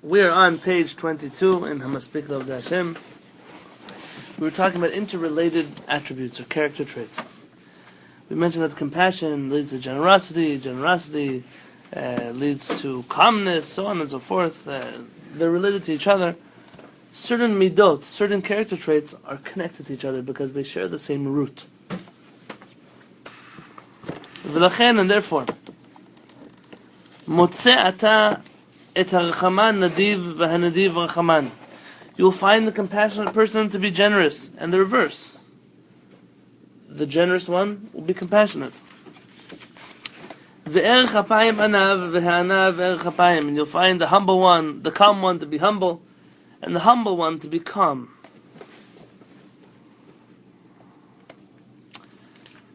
We're on page 22 in Hamaspik of Hashem. We were talking about interrelated attributes or character traits. We mentioned that compassion leads to generosity, generosity leads to calmness, so on and so forth. They're related to each other. Certain midot, certain character traits are connected to each other because they share the same root. V'lachen, and therefore, Motzeh ata et harachaman nadiv v'hanadiv rachaman. You'll find the compassionate person to be generous, and the reverse. The generous one will be compassionate. Ve'erech hapayim anav ve'ha'anav ve'erech hapayim. And you'll find the humble one, the calm one to be humble, and the humble one to be calm.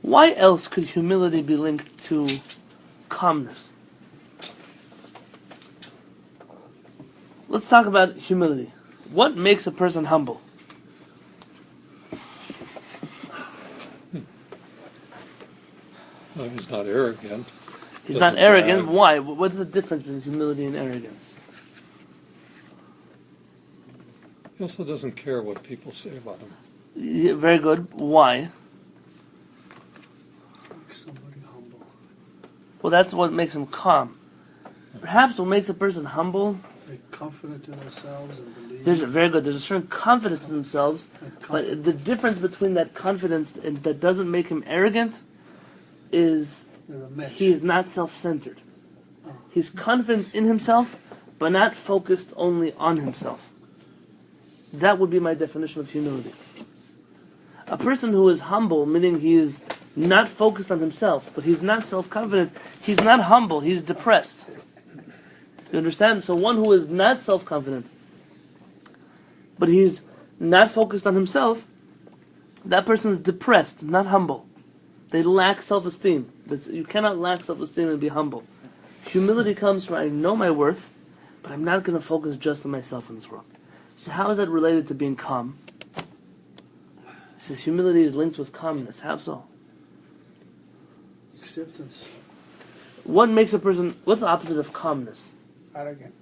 Why else could humility be linked to calmness? Let's talk about humility. What makes a person humble? Well, he's not arrogant. He's not arrogant. Why? What's the difference between humility and arrogance? He also doesn't care what people say about him. Yeah, very good. Why? Somebody humble. Well, that's what makes him calm. Perhaps what makes a person humble, They're confident in themselves and believe. there's a certain confidence in themselves, but the difference between that confidence and that doesn't make him arrogant is he's not self-centered. He's confident in himself, but not focused only on himself. That would be my definition of humility. A person who is humble, meaning he is not focused on himself, but he's not self-confident, he's not humble, he's depressed. You understand? So one who is not self-confident, but he's not focused on himself, that person is depressed, not humble. They lack self-esteem. You cannot lack self-esteem and be humble. Humility comes from, I know my worth, but I'm not going to focus just on myself in this world. So how is that related to being calm? He says humility is linked with calmness. How so? Acceptance. What makes a person, what's the opposite of calmness? Arrogant.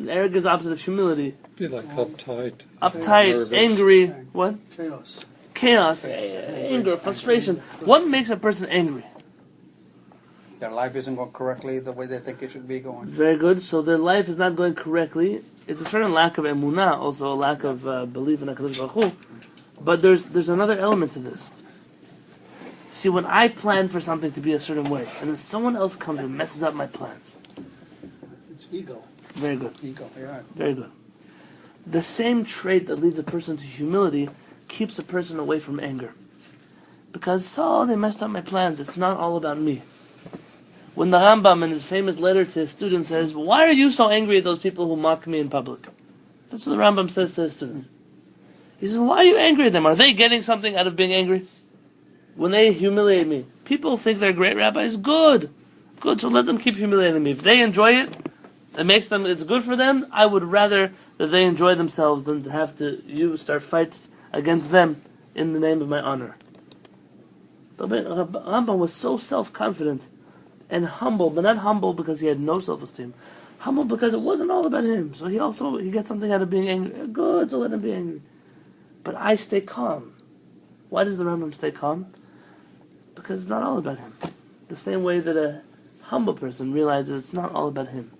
Arrogance is opposite of humility. Be like uptight. Uptight, nervous. angry, what? Chaos. Chaos, anger, frustration. What makes a person angry? Their life isn't going correctly the way they think it should be going. Very good. So their life is not going correctly. It's a certain lack of emunah, also a lack of belief in HaKadosh Baruch Hu. But there's another element to this. See, when I plan for something to be a certain way, and then someone else comes and messes up my plans. It's ego. Very good. Ego, yeah. Very good. The same trait that leads a person to humility keeps a person away from anger. Because, they messed up my plans. It's not all about me. When the Rambam in his famous letter to his students says, why are you so angry at those people who mock me in public? That's what the Rambam says to his students. He says, why are you angry at them? Are they getting something out of being angry? When they humiliate me, people think they're great rabbis. Good. Good, so let them keep humiliating me. If they enjoy it, it's good for them. I would rather that they enjoy themselves than to have you start fights against them in the name of my honor. The Rambam was so self-confident and humble, but not humble because he had no self-esteem. Humble because it wasn't all about him. So he gets something out of being angry. Good, so let him be angry. But I stay calm. Why does the Rambam stay calm? Because it's not all about him. The same way that a humble person realizes it's not all about him.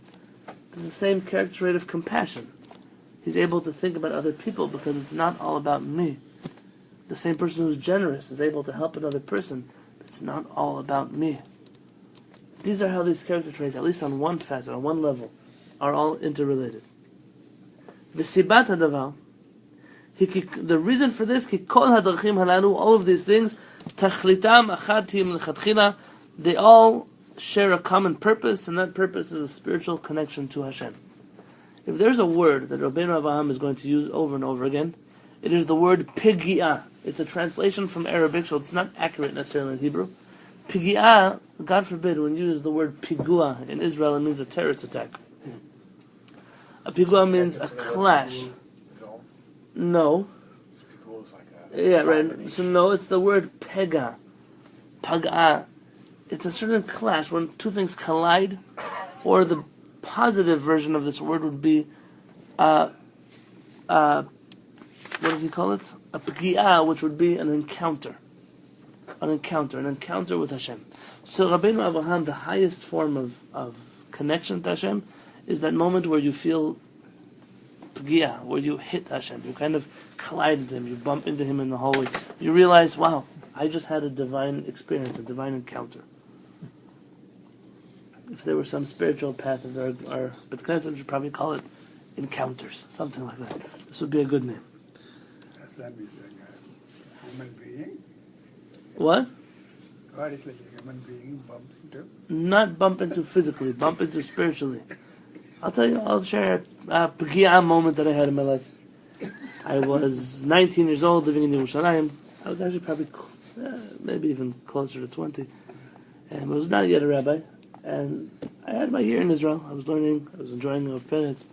It's the same character trait of compassion. He's able to think about other people because it's not all about me. The same person who's generous is able to help another person. It's not all about me. These are how these character traits, at least on one facet, on one level, are all interrelated. V'sibat hadavar, the reason for this, all of these things, tachlitam achatim lechatchila, they all share a common purpose, and that purpose is a spiritual connection to Hashem. If there's a word that Rabbeinu Avraham is going to use over and over again, it is the word pigi'ah. It's a translation from Arabic, so it's not accurate necessarily in Hebrew. Pigi'ah, God forbid, when you use the word pigua in Israel, it means a terrorist attack. A pigua means a clash. No. Yeah, right. So no, it's the word pega. Pag'a. It's a certain clash when two things collide, or the positive version of this word would be, what did he call it? A pgi'ah, which would be an encounter. An encounter with Hashem. So Rabbeinu Avraham, the highest form of connection to Hashem, is that moment where you feel pgi'ah, where you hit Hashem. You kind of collide with Him, you bump into Him in the hallway. You realize, wow, I just had a divine experience, a divine encounter. If there were some spiritual path of our Beit Knesset, we should probably call it encounters, something like that. This would be a good name. Does that mean a human being? What? God is like a human being bumped into? Not bump into physically, bump into spiritually. I'll share a pgi'ah moment that I had in my life. I was 19 years old, living in Yerushalayim. I was actually probably maybe even closer to 20. And I was not yet a rabbi. And I had my year in Israel. I was learning, I was enjoying the parents.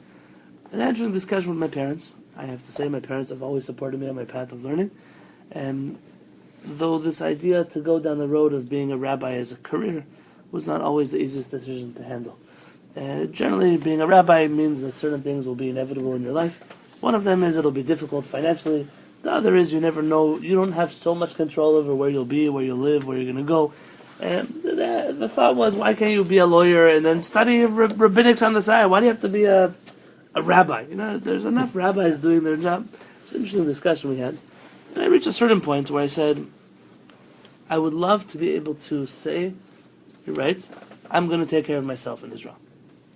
And I had a discussion with my parents. I have to say my parents have always supported me on my path of learning. And though this idea to go down the road of being a rabbi as a career was not always the easiest decision to handle. Generally, being a rabbi means that certain things will be inevitable in your life. One of them is it'll be difficult financially. The other is you never know, you don't have so much control over where you'll be, where you'll live, where you're going to go. And the thought was, why can't you be a lawyer and then study rabbinics on the side? Why do you have to be a rabbi? You know, there's enough rabbis doing their job. It's an interesting discussion we had. And I reached a certain point where I said, I would love to be able to say, you're right, I'm going to take care of myself in Israel.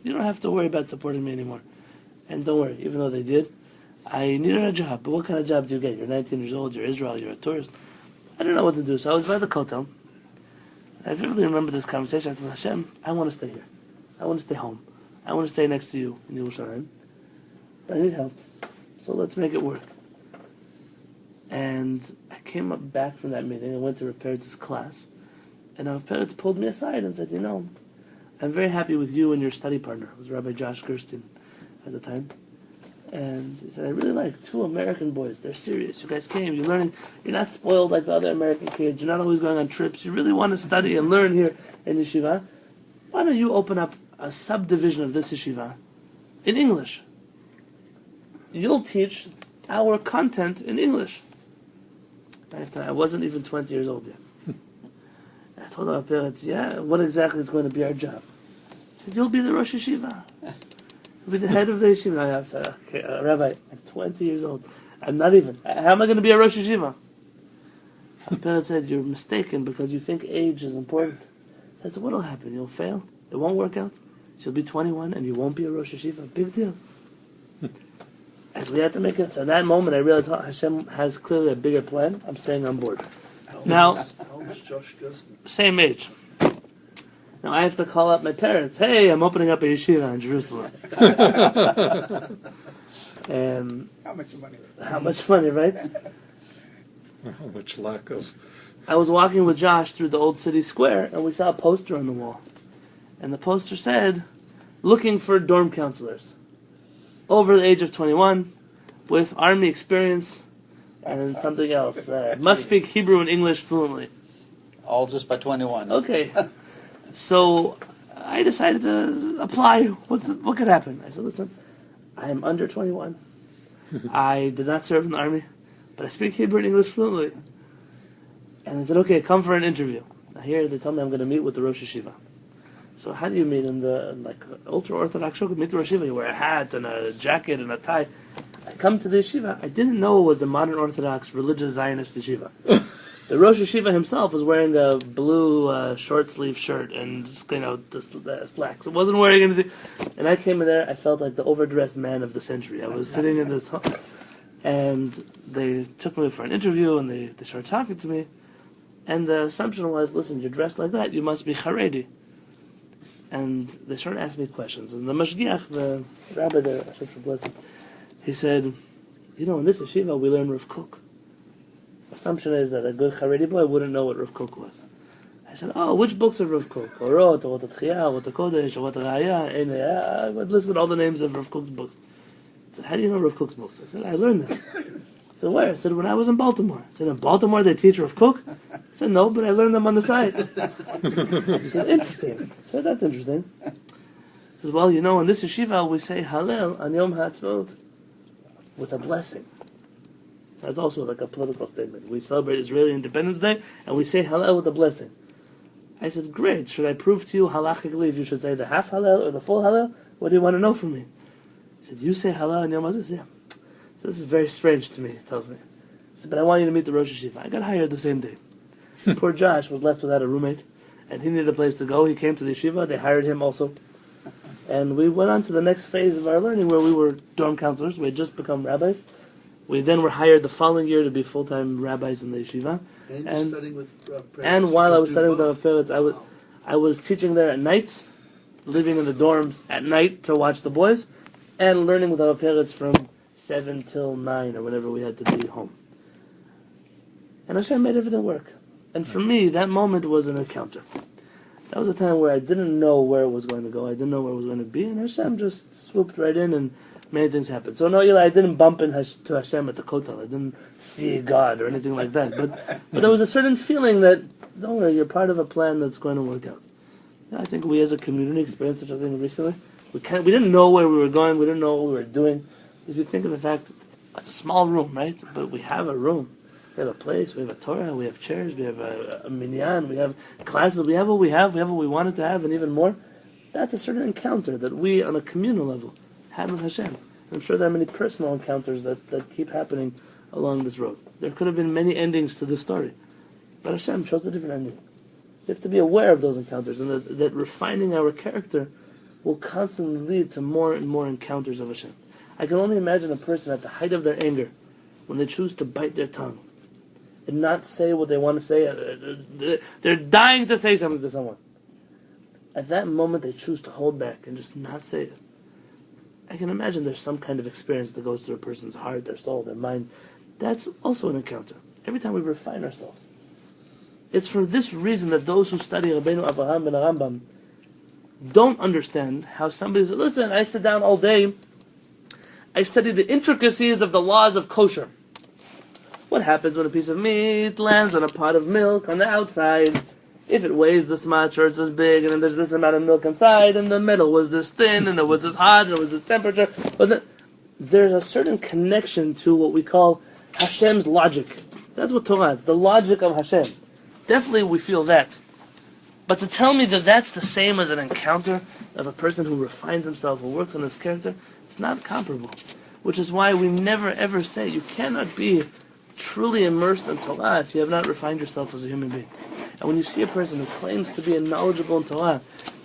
You don't have to worry about supporting me anymore. And don't worry, even though they did, I needed a job. But what kind of job do you get? You're 19 years old, you're Israel, you're a tourist. I didn't know what to do, so I was by the Kotel. I vividly remember this conversation. I told Hashem, I want to stay here. I want to stay home. I want to stay next to you in Yerushalayim. But I need help. So let's make it work. And I came up back from that meeting. I went to Rav Peretz's class. And Rav Peretz pulled me aside and said, you know, I'm very happy with you and your study partner. It was Rabbi Josh Gerstein at the time. And he said, I really like two American boys. They're serious. You guys came. You're learning. You're not spoiled like the other American kids. You're not always going on trips. You really want to study and learn here in yeshiva. Why don't you open up a subdivision of this yeshiva in English? You'll teach our content in English. I wasn't even 20 years old yet. I told my parents, yeah, what exactly is going to be our job? He said, you'll be the Rosh Yeshiva. You'll be the head of the yeshiva. I said, okay, Rabbi, I'm 20 years old. I'm not even. How am I going to be a Rosh Yeshiva? My parents said, you're mistaken because you think age is important. I said, what will happen? You'll fail? It won't work out? You'll be 21 and you won't be a Rosh Yeshiva? Big deal. As we had to make it. So in that moment, I realized Hashem has clearly a bigger plan. I'm staying on board. Now, How old is Josh Gustin? same age. Now I have to call up my parents. Hey, I'm opening up a yeshiva in Jerusalem. How much money? How much money, right? How much lack of... I was walking with Josh through the old city square, and we saw a poster on the wall. And the poster said, looking for dorm counselors. Over the age of 21, with army experience, and something else. Must speak Hebrew and English fluently. All just by 21. Okay. So I decided to apply. What could happen? I said, listen, I am under 21. I did not serve in the army, but I speak Hebrew and English fluently. And I said, okay, come for an interview. Now here they tell me I'm going to meet with the Rosh Yeshiva. So how do you meet in the ultra-Orthodox shul? Meet the Rosh Yeshiva. You wear a hat and a jacket and a tie. I come to the yeshiva. I didn't know it was a modern Orthodox religious Zionist yeshiva. The Rosh Yeshiva himself was wearing a blue short-sleeve shirt and the slacks. It wasn't wearing anything. And I came in there. I felt like the overdressed man of the century. I was sitting in this hall, and they took me for an interview, and they started talking to me. And the assumption was, listen, you're dressed like that. You must be Haredi. And they started asking me questions. And the Mashgiach, the rabbi there, he said, you know, in this yeshiva we learn Rav Kook. Assumption is that a good Haredi boy wouldn't know what Rav Kook was. I said, oh, which books of Rav Kook? Orot, Orot HaTchiyah, Orot HaKodesh, Orot HaRaya, I listed all the names of Rav Kook's books. I said, how do you know Rav Kook's books? I said, I learned them. I said, where? I said, when I was in Baltimore. I said, in Baltimore they teach Rav Kook? I said, no, but I learned them on the side. He said, interesting. I said, that's interesting. He says, well, in this yeshiva we say Hallel on Yom HaAtzmaut with a blessing. That's also like a political statement. We celebrate Israeli Independence Day and we say Hallel with a blessing. I said, great. Should I prove to you halachically if you should say the half Hallel or the full Hallel? What do you want to know from me? He said, you say Hallel on Yom HaAtzmaut? Yeah. So this is very strange to me, he tells me. He said, but I want you to meet the Rosh Yeshiva. I got hired the same day. Poor Josh was left without a roommate, and he needed a place to go. He came to the yeshiva. They hired him also. And we went on to the next phase of our learning where we were dorm counselors. We had just become rabbis. We then were hired the following year to be full-time rabbis in the yeshiva. And studying with And while I was studying with Rabbi Peretz, I was teaching there at nights, living in the dorms at night to watch the boys, and learning with Rabbi Peretz from 7 till 9 or whenever we had to be home. And Hashem made everything work. And for me, that moment was an encounter. That was a time where I didn't know where it was going to go. I didn't know where it was going to be. And Hashem just swooped right in and made things happen. So no, Eli, I didn't bump into Hashem at the Kotel. I didn't see God or anything like that. But there was a certain feeling that, don't worry, you're part of a plan that's going to work out. I think we as a community experienced such a thing recently. We didn't know where we were going. We didn't know what we were doing. If you think of the fact, it's a small room, right? But we have a room. We have a place, we have a Torah, we have chairs, we have a minyan, we have classes, we have what we have what we wanted to have, and even more. That's a certain encounter that we, on a communal level, had with Hashem. I'm sure there are many personal encounters that keep happening along this road. There could have been many endings to this story, but Hashem chose a different ending. We have to be aware of those encounters, and that refining our character will constantly lead to more and more encounters of Hashem. I can only imagine a person at the height of their anger, when they choose to bite their tongue, and not say what they want to say. They're dying to say something to someone. At that moment, they choose to hold back and just not say it. I can imagine there's some kind of experience that goes through a person's heart, their soul, their mind. That's also an encounter. Every time we refine ourselves. It's for this reason that those who study Rabbeinu Avraham ben Rambam don't understand how somebody says, listen, I sit down all day, I study the intricacies of the laws of kosher. What happens when a piece of meat lands on a pot of milk on the outside? If it weighs this much or it's this big, and then there's this amount of milk inside, and the middle was this thin, and there was this hot, and there was this temperature. But there's a certain connection to what we call Hashem's logic. That's what Torah is, the logic of Hashem. Definitely we feel that. But to tell me that that's the same as an encounter of a person who refines himself, who works on his character, it's not comparable. Which is why we never ever say, you cannot be truly immersed in Torah if you have not refined yourself as a human being. And when you see a person who claims to be knowledgeable in Torah,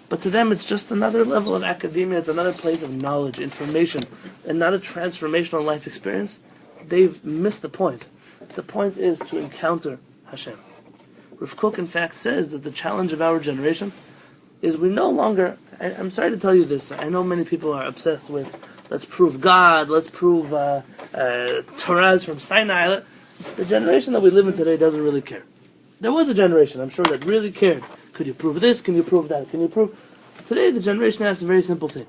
but to them it's just another level of academia, it's another place of knowledge, information, and not a transformational life experience, they've missed the point. The point is to encounter Hashem. Rav Kook, in fact, says that the challenge of our generation is we no longer, I'm sorry to tell you this, I know many people are obsessed with, let's prove God, let's prove Torahs from Sinai. The generation that we live in today doesn't really care. There was a generation, I'm sure, that really cared. Could you prove this? Can you prove that? Can you prove... Today, the generation asks a very simple thing.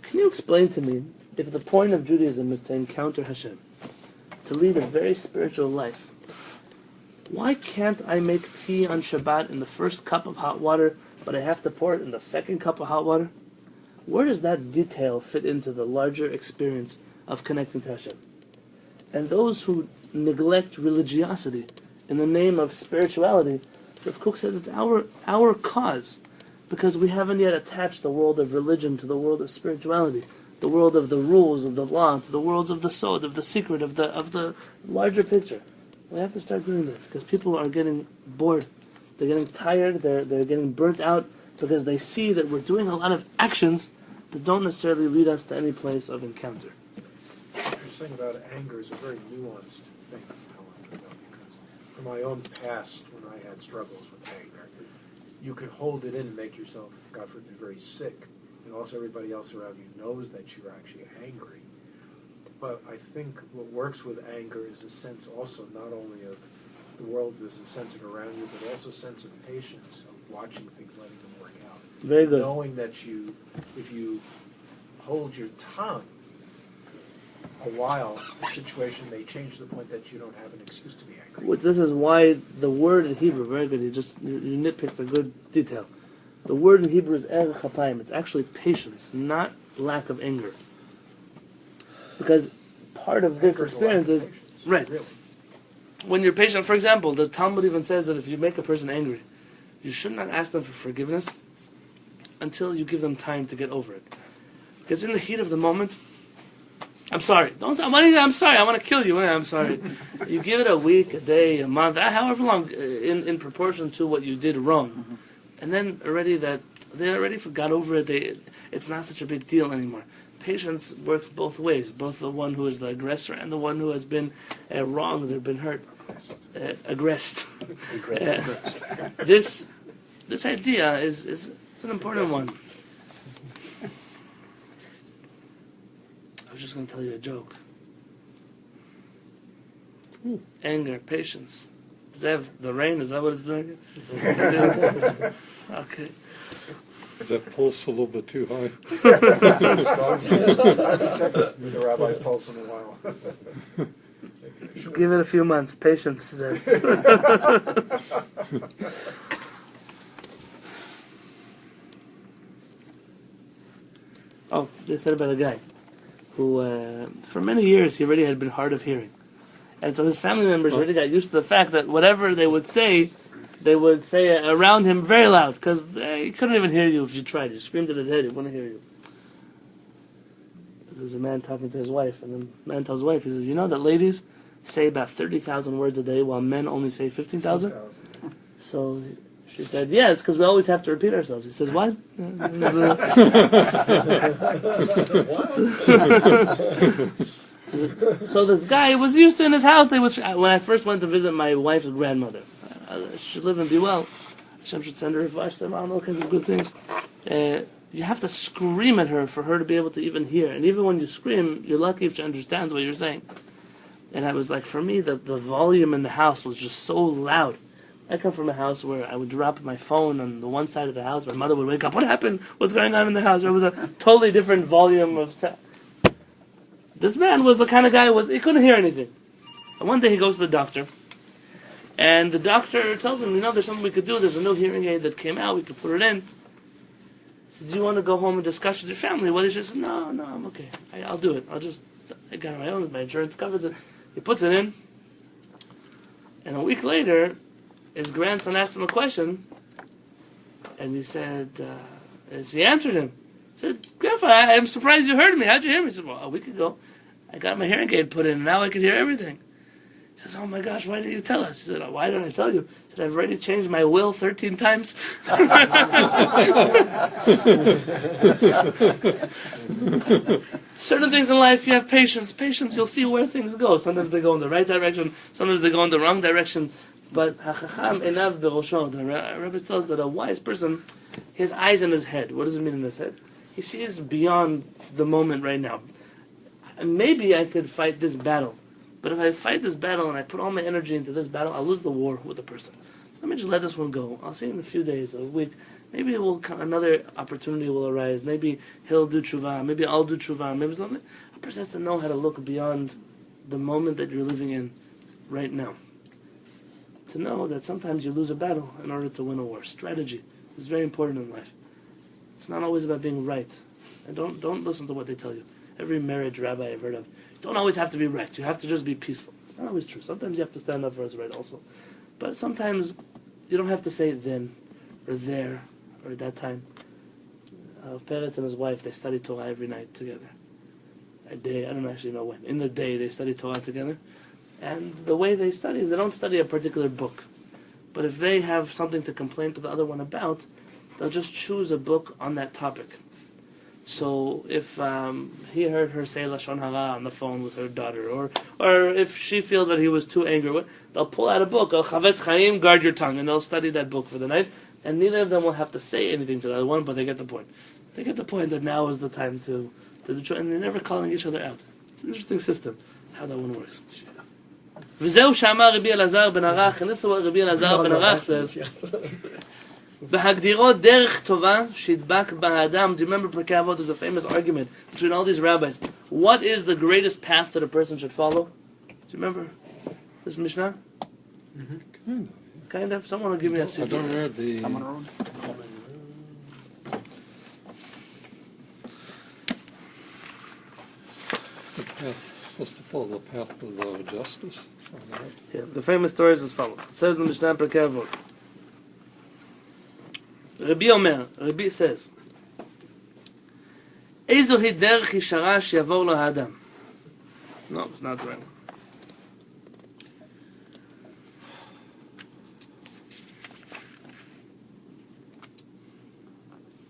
Can you explain to me if the point of Judaism is to encounter Hashem, to lead a very spiritual life, why can't I make tea on Shabbat in the first cup of hot water, but I have to pour it in the second cup of hot water? Where does that detail fit into the larger experience of connecting to Hashem? And those who neglect religiosity in the name of spirituality, Rav Kook says it's our cause, because we haven't yet attached the world of religion to the world of spirituality, the world of the rules of the law to the worlds of the sod, of the secret, of the larger picture. We have to start doing that, because people are getting bored, they're getting tired, they're getting burnt out, because they see that we're doing a lot of actions that don't necessarily lead us to any place of encounter. What you're saying about anger is a very nuanced thing, however, because from my own past, when I had struggles with anger, you could hold it in and make yourself, God forbid, very sick, and also everybody else around you knows that you're actually angry. But I think what works with anger is a sense also not only of the world that is centered around you, but also a sense of patience, of watching things, letting them work out. Very good. Knowing that if you hold your tongue a while, the situation may change to the point that you don't have an excuse to be angry. This is why the word in Hebrew, very good, you nitpicked a good detail. The word in Hebrew is erech hapayim. It's actually patience, not lack of anger. Because part of this Anger's a lack of experience is patience, right. Really. When you're patient, for example, the Talmud even says that if you make a person angry, you should not ask them for forgiveness until you give them time to get over it. Because in the heat of the moment, I'm sorry. Don't say, I'm sorry. I want to kill you. I'm sorry. You give it a week, a day, a month, however long, in proportion to what you did wrong, and then already that they already got over it. It's not such a big deal anymore. Patience works both ways. Both the one who is the aggressor and the one who has been wronged or been hurt, aggressed. This idea is it's an important one. I was just going to tell you a joke. Anger, patience. Zev, the rain, is that what it's doing? Okay. Is that pulse a little bit too high? Check the rabbi's pulse in a while. Give it a few months. Patience, Zev. Oh, they said about a guy who, for many years, he already had been hard of hearing. And so his family members already got used to the fact that whatever they would say around him very loud, because he couldn't even hear you if you tried. You screamed at his head, he wouldn't hear you. There's a man talking to his wife, and the man tells his wife, he says, you know that ladies say about 30,000 words a day, while men only say 15,000? So she said, yeah, it's because we always have to repeat ourselves. He says, what? So this guy was used to in his house. When I first went to visit my wife's grandmother, she should live and be well. Hashem should send her a all kinds of good things. You have to scream at her for her to be able to even hear. And even when you scream, you're lucky if she understands what you're saying. And I was like, for me, the volume in the house was just so loud. I come from a house where I would drop my phone on the one side of the house. My mother would wake up. What happened? What's going on in the house? It was a totally different volume of sound. This man was the kind of guy he couldn't hear anything. And one day he goes to the doctor, and the doctor tells him, there's something we could do. There's a new hearing aid that came out. We could put it in. He said, do you want to go home and discuss with your family? Well, he just said, no, I'm okay. I'll do it. I got it on my own. My insurance covers it. He puts it in, and a week later, his grandson asked him a question, and he said, as he answered him, he said, Grandpa, I'm surprised you heard me. How'd you hear me? He said, well, a week ago, I got my hearing aid put in, and now I can hear everything. He says, oh my gosh, why didn't you tell us? He said, why didn't I tell you? He said, I've already changed my will 13 times. Certain things in life, you have patience. Patience, you'll see where things go. Sometimes they go in the right direction, sometimes they go in the wrong direction. But HaChacham enav berosho, the Rebbe tells us that a wise person, his eyes in his head. What does it mean in his head? He sees beyond the moment right now. Maybe I could fight this battle, but if I fight this battle and I put all my energy into this battle, I'll lose the war with the person. Let me just let this one go. I'll see in a few days, a week. Maybe another opportunity will arise. Maybe he'll do tshuva. Maybe I'll do tshuva. Maybe something. A person has to know how to look beyond the moment that you're living in right now. To know that sometimes you lose a battle in order to win a war. Strategy is very important in life. It's not always about being right. And don't listen to what they tell you. Every marriage rabbi I've heard of, you don't always have to be right. You have to just be peaceful. It's not always true. Sometimes you have to stand up for what's right also. But sometimes you don't have to say then, or there, or at that time. Peretz and his wife, they study Torah every night together. A day, I don't actually know when. In the day, they study Torah together. And the way they study, they don't study a particular book. But if they have something to complain to the other one about, they'll just choose a book on that topic. So if he heard her say Lashon Hara on the phone with her daughter, or if she feels that he was too angry, they'll pull out a book, Chavetz Chaim, guard your tongue, and they'll study that book for the night. And neither of them will have to say anything to the other one, but they get the point. They get the point that now is the time to do, and they're never calling each other out. It's an interesting system, how that one works. וזהו שאמר רבי אלעזר בן ערך, and this is what Rabbi Elazar ben Arach says, בהגדירו דרך טובה שידבק באדם. Do you remember Pirkei Avot? There's a famous argument between all these rabbis. What is the greatest path that a person should follow? Do you remember this Mishnah? Mm-hmm. Kind of. Someone will give me a I secret. don't read the... Common road? the path, supposed to follow the path of justice. Yeah, the famous story is as follows. It says in the Mishnah Perkei Avot. Rabbi says, "Eizo hi derech yishara sheyavor lo ha'adam." No, it's not the right one.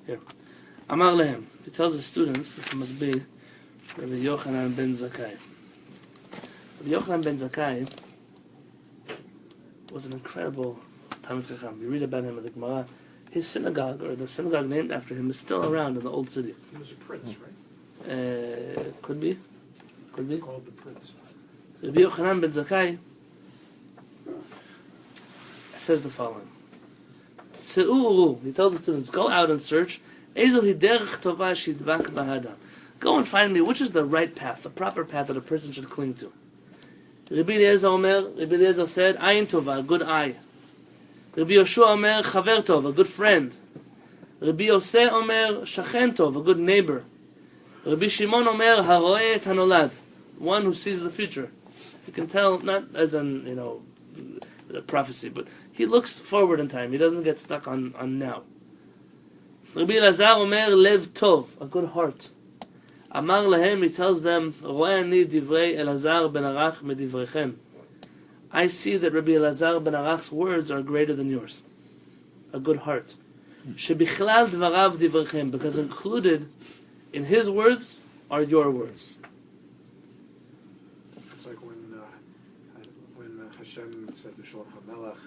Here. Amar lehem. He tells the students, this must be Rabbi Yochanan ben Zakkai. Rabbi Yochanan ben Zakkai was an incredible Talmid Chacham. You read about him in the Gemara. His synagogue, or the synagogue named after him, is still around in the old city. He was a prince, right? Could be. It's called the prince. Rabbi Yochanan ben Zakkai says the following. He tells the students, go out and search. Go and find me which is the right path, the proper path that a person should cling to. Rabbi Eliezer said, Ayin Tova, a good eye. Rabbi Yoshua Omer, Chaver Tov, a good friend. Rabbi Yosef Omer, Shachen Tov, a good neighbor. Rabbi Shimon Omer, Haroeh et Hanolad, one who sees the future. You can tell, not as an, a prophecy, but he looks forward in time. He doesn't get stuck on now. Rabbi Elazar Omer, Lev Tov, a good heart. Amar Lahem, he tells them, Roeh ani divrei Elazar ben Arach medivrechem. I see that Rabbi Elazar ben Arach's words are greater than yours. A good heart. Shebichlal dvarav divrechem, because included in his words are your words. It's like when Hashem said to Shaar HaMelech,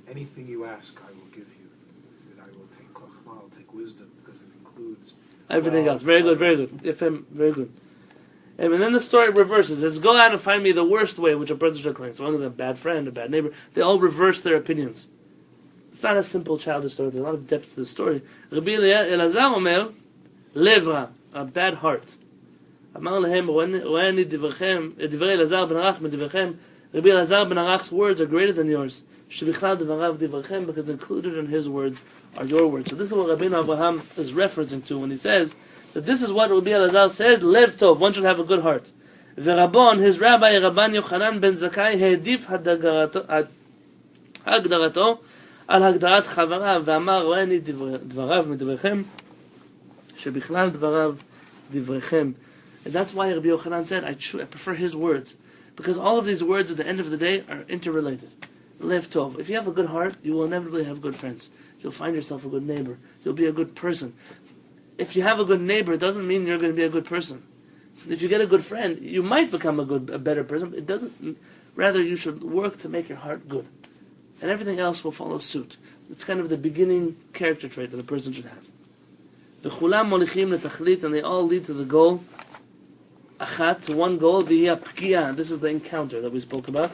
anything you ask, I will give you. He said, I will take Chochmah, I'll take wisdom, because it includes Everything else. Very good, very good. Yefem, very good. And then the story reverses. It's go out and find me the worst way which a person should cling. So long as a bad friend, a bad neighbor, they all reverse their opinions. It's not a simple childish story. There's a lot of depth to the story. Rabbi Elazar Omer, Levra, a bad heart. Amar lehem, Ro'eni divrei Elazar ben Arach medivrechem. Rabbi Elazar ben Arach's words are greater than yours. Shebichlal devarav divrechem, because included in his words are your words. So this is what Rabbeinu Abraham is referencing to when he says that this is what Rabbi Elazar says, Lev Tov, one should have a good heart. Verabon, his rabbi, Rabban Yochanan ben Zakkai, he'edif hagdarato al hagdarat chavarav, ve'amar ro'eni dvarav medivrechem, shebichlal dvarav divrechem. And that's why Rabbi Yochanan said, I prefer his words. Because all of these words at the end of the day are interrelated. Lev Tov. If you have a good heart, you will inevitably have good friends. You'll find yourself a good neighbor. You'll be a good person. If you have a good neighbor, it doesn't mean you're going to be a good person. If you get a good friend, you might become a better person. It doesn't. Rather, you should work to make your heart good, and everything else will follow suit. It's kind of the beginning character trait that a person should have. V'chulam molichim letachlit, and they all lead to the goal. Achat, to one goal. V'hi hapkiya. This is the encounter that we spoke about.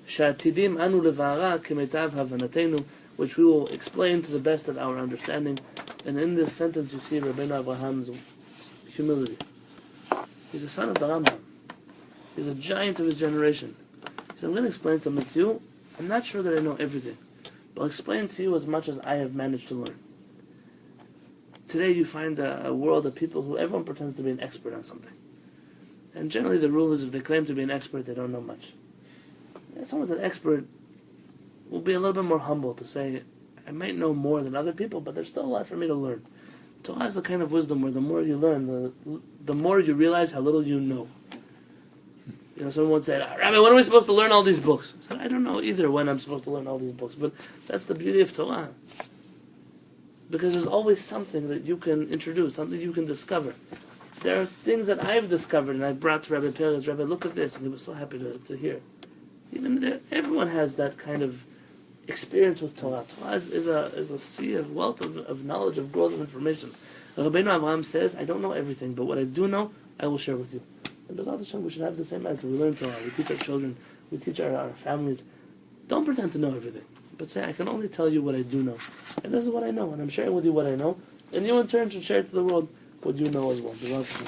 Sha'atidim anu levara kemetav havanatenu, which we will explain to the best of our understanding. And in this sentence you see Rabbeinu Abraham's humility. He's the son of the Rambam. He's a giant of his generation. He said, I'm going to explain something to you. I'm not sure that I know everything, but I'll explain to you as much as I have managed to learn. Today you find a world of people who everyone pretends to be an expert on something. And generally the rule is if they claim to be an expert, they don't know much. If someone's an expert, will be a little bit more humble to say, I might know more than other people, but there's still a lot for me to learn. Torah is the kind of wisdom where the more you learn, the more you realize how little you know. Someone once said, Rabbi, when are we supposed to learn all these books? I said, I don't know either when I'm supposed to learn all these books, but that's the beauty of Torah. Because there's always something that you can introduce, something you can discover. There are things that I've discovered, and I brought to Rabbi Perez, Rabbi, look at this, and he was so happy to hear. Even there, everyone has that kind of experience with Torah. Torah is a sea of wealth of knowledge, of growth of information. Rabbeinu Avraham says, I don't know everything, but what I do know, I will share with you. And B'ezrat Hashem, we should have the same attitude. We learn Torah, we teach our children, we teach our families. Don't pretend to know everything, but say, I can only tell you what I do know. And this is what I know, and I'm sharing with you what I know. And you in turn should share to the world what you know as well. B'ezrat Hashem.